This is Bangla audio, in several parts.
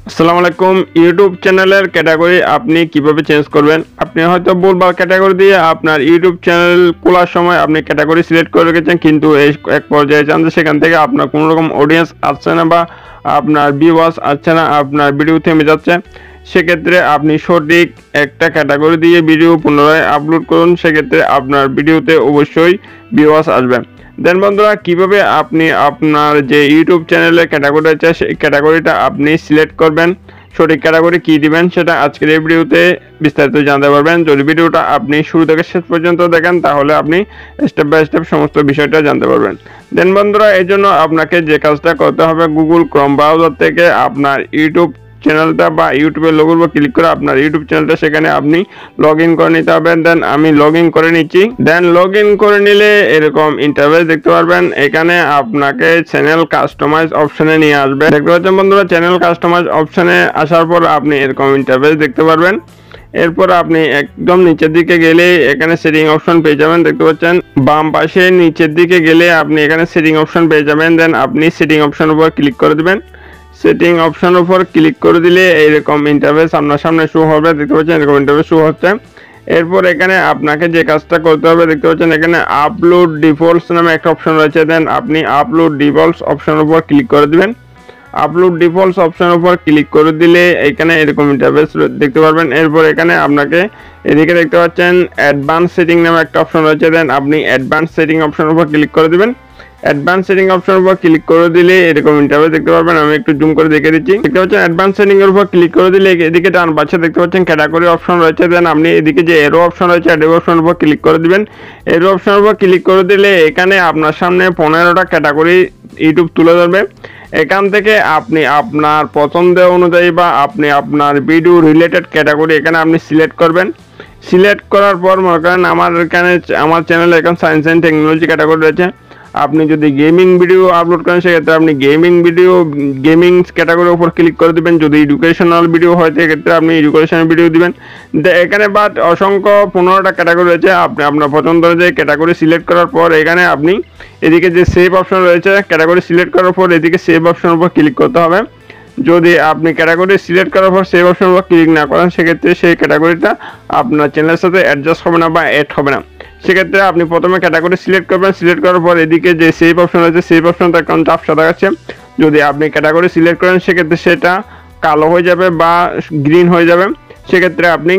আসসালামু আলাইকুম। ইউটিউব চ্যানেলের ক্যাটাগরি আপনি কিভাবে চেঞ্জ করবেন? আপনি হয়তো ভুলভাল ক্যাটাগরি দিয়ে আপনার ইউটিউব চ্যানেল খোলার সময় আপনি ক্যাটাগরি সিলেক্ট করে রেখেছেন, কিন্তু এই এক পর্যায়ে চান যে সেখান থেকে আপনার কোনো রকম অডিয়েন্স আসছে না বা আপনার ভিউয়ার্স আসছে না, আপনার ভিডিও থেমে যাচ্ছে। সেক্ষেত্রে আপনি সঠিক একটা ক্যাটাগরি দিয়ে ভিডিও পুনরায় আপলোড করুন, সেক্ষেত্রে আপনার ভিডিওতে অবশ্যই ভিউয়ার্স আসবে। দেন বন্ধুরা, কিভাবে আপনি আপনার যে ইউটিউব চ্যানেলের ক্যাটাগরি আছে সেই ক্যাটাগরিটা আপনি সিলেক্ট করবেন, সঠিক ক্যাটাগরি কী দিবেন সেটা আজকের এই ভিডিওতে বিস্তারিত জানতে পারবেন। যদি ভিডিওটা আপনি শুরু থেকে শেষ পর্যন্ত দেখেন তাহলে আপনি স্টেপ বাই স্টেপ সমস্ত বিষয়টা জানতে পারবেন। দেন বন্ধুরা, এই জন্য আপনাকে যে কাজটা করতে হবে, গুগল ক্রোম ব্রাউজার থেকে আপনার ইউটিউব চ্যানেলটা বা ইউটিউবের লোগোর উপর ক্লিক করে আপনার ইউটিউব চ্যানেলটা সেখানে আপনি লগ ইন করে নিতে হবে। দেন আমি লগ ইন করে নিচ্ছি। দেন লগ ইন করে নিলে এরকম ইন্টারফেস দেখতে পারবেন। এখানে আপনাকে চ্যানেল কাস্টমাইজ অপশনে নিয়ে আসবে। দেখতে পাচ্ছেন বন্ধুরা, চ্যানেল কাস্টমাইজ অপশনে আসার পর আপনি এরকম ইন্টারফেস দেখতে পারবেন। এরপর আপনি একদম নিচের দিকে গেলে এখানে সেটিং অপশন পেয়ে যাবেন। দেখতে পাচ্ছেন বাম পাশে নিচের দিকে গেলে আপনি এখানে সেটিং অপশন পেয়ে যাবেন। দেন আপনি সেটিং অপশন উপর ক্লিক করে দেবেন। সেটিং অপশন উপর ক্লিক করে দিলে এইরকম ইন্টারফেস আপনার সামনে শো হবে। দেখতে পাচ্ছেন এরকম ইন্টারফেস শো হচ্ছে। এরপর এখানে আপনাকে যে কাজটা করতে হবে, দেখতে পাচ্ছেন এখানে আপলোড ডিফল্টস নামে একটা অপশন রয়েছে। দেন আপনি আপলোড ডিফল্টস অপশন উপর ক্লিক করে দিবেন। আপলোড ডিফল্টস অপশন উপর ক্লিক করে দিলে এখানে এরকম ইন্টারফেস দেখতে পারবেন। এরপর এখানে আপনাকে এদিকে দেখতে পাচ্ছেন অ্যাডভান্স সেটিং নামে একটা অপশন রয়েছে। দেন আপনি অ্যাডভান্স সেটিং অপশন উপর ক্লিক করে দিবেন। অ্যাডভান্স সেটিং অপশন উপর ক্লিক করে দিলে এরকম ইন্টারফেস দেখতে পারবেন। আমি একটু জুম করে দেখে দিচ্ছি। দেখতে পাচ্ছেন অ্যাডভান্স সেটিং এর উপর ক্লিক করে দিলে এদিকে ডান পাশে দেখতে পাচ্ছেন ক্যাটাগরি অপশন রয়েছে। দেন আপনি এদিকে যে এরো অপশন রয়েছে এরো অপশনের উপর ক্লিক করে দিবেন। এরো অপশনের উপর ক্লিক করে দিলে এখানে আপনার সামনে 15টা ক্যাটাগরি ইউটিউব তুলে ধরবে। এখান থেকে আপনি আপনার পছন্দ অনুযায়ী বা আপনি আপনার ভিডিও রিলেটেড ক্যাটাগরি এখানে আপনি সিলেক্ট করবেন। সিলেক্ট করার পর মনে করেন আমার চ্যানেলে এখন সায়েন্স অ্যান্ড টেকনোলজি ক্যাটাগরি রয়েছে। আপনি যদি গেমিং ভিডিও আপলোড করেন সেক্ষেত্রে আপনি গেমিং ক্যাটাগরির উপর ক্লিক করে দেবেন। যদি এডুকেশনাল ভিডিও হয় সেক্ষেত্রে আপনি এডুকেশনাল ভিডিও দিবেন। এখানে বাট অসংখ্য 15টা ক্যাটাগরি রয়েছে। আপনি আপনার পছন্দ অনুযায়ী ক্যাটাগরি সিলেক্ট করার পর এখানে আপনি এদিকে যে সেভ অপশন রয়েছে, ক্যাটাগরি সিলেক্ট করার পর এদিকে সেভ অপশনের উপর ক্লিক করতে হবে। যদি আপনি ক্যাটাগরি সিলেক্ট করার পর সেভ অপশনের উপর ক্লিক না করেন সেক্ষেত্রে সেই ক্যাটাগরিটা আপনার চ্যানেলের সাথে অ্যাডজাস্ট হবে না বা অ্যাড হবে না। সেক্ষেত্রে আপনি প্রথমে ক্যাটাগরি সিলেক্ট করবেন। সিলেক্ট করার পর এদিকে যে সেভ অপশন আছে সেভ অপশনটা এখন ঝাপসা দেখাচ্ছে। যদি আপনি ক্যাটাগরি সিলেক্ট করেন সেক্ষেত্রে সেটা কালো হয়ে যাবে বা গ্রিন হয়ে যাবে। সেক্ষেত্রে আপনি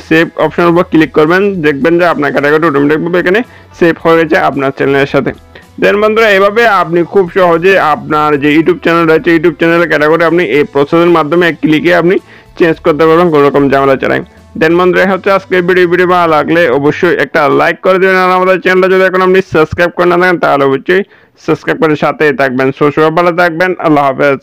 সেভ অপশনের উপর ক্লিক করবেন, দেখবেন যে আপনার ক্যাটাগরি অটোমেটিকভাবে এখানে সেভ হয়ে গেছে আপনার চ্যানেলের সাথে। দেন বন্ধুরা, এভাবে আপনি খুব সহজে আপনার যে ইউটিউব চ্যানেল রয়েছে ইউটিউব চ্যানেলের ক্যাটাগরি আপনি এই প্রসেসের মাধ্যমে এক ক্লিকে আপনি চেঞ্জ করতে পারবেন কোনো রকম ঝামেলা ছাড়াই। দেন বন্ধুরা, হচ্ছে আজকে ভিডিও ভালো লাগলে অবশ্যই একটা লাইক করে দেবেন। আর আমাদের চ্যানেলটা যদি এখন আপনি সাবস্ক্রাইব করে না থাকেন তাহলে অবশ্যই সাবস্ক্রাইব করে সাথেই থাকবেন। সবাই ভালো থাকবেন। আল্লাহ হাফেজ।